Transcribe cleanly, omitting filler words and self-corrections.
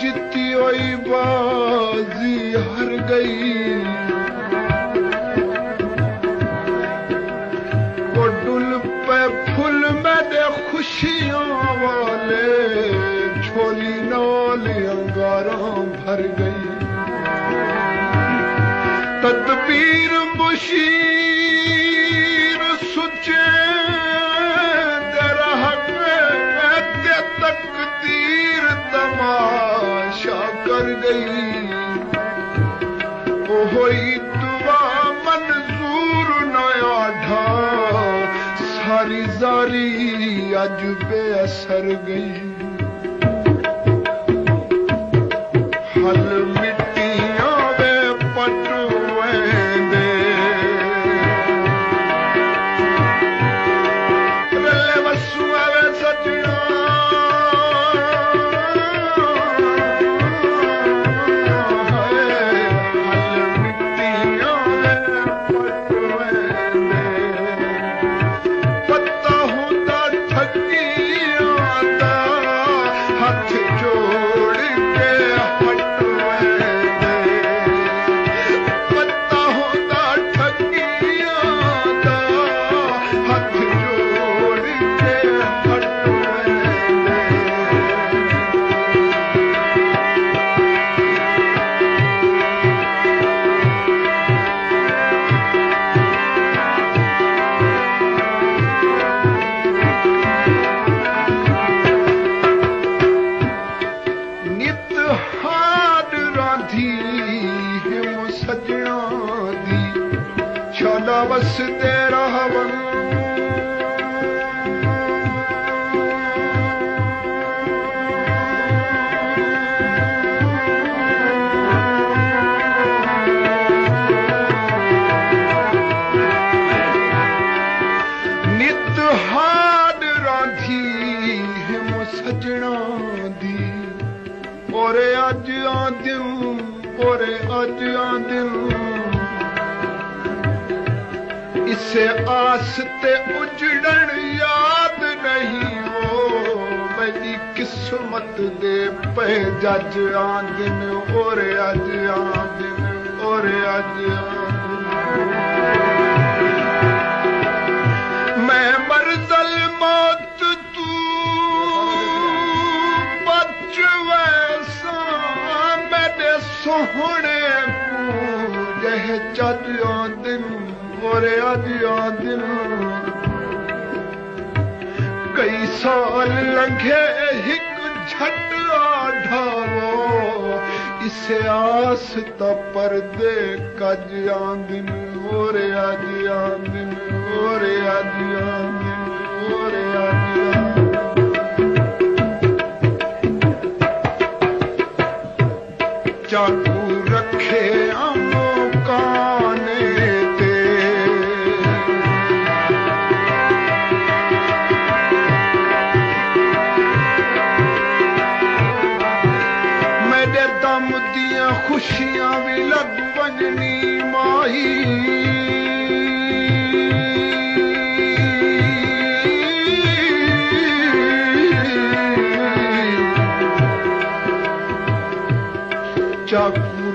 जीती हुई बाजी हार गई। वो डुल पे फुल में दे खुशियों वाले छोली नाल अंगारा भर गई। तदबीर मुशीर सुचे तकदीर तमाशा कर गई। ओ होई दुआ मंजूर नया ढा सारी जारी अज बेअसर गई। हल मिट्टियां वे पटुए दे रले वसुआ वे सजना बस तेरा हवन नित हाड रांधी हिम सजना दी। ओरे अज आदिम ओरे अज आदिम इसे आस ते उजड़न याद नहीं हो। मेरी किस्मत दे पे जज आंदिन और अज आंदिन और अज मैं मरदल मौत तू बच वैसा मेरे सोहने को जह जज आंदिन और अज आदिन। कई साल लंघे हिक झट आढ़ावो इसे आस त परदे कज आंदिन और अज आदिन और अज आदिन और अज चाकू रखे आमो काने खुशियां भी लग बननी माही। चाकू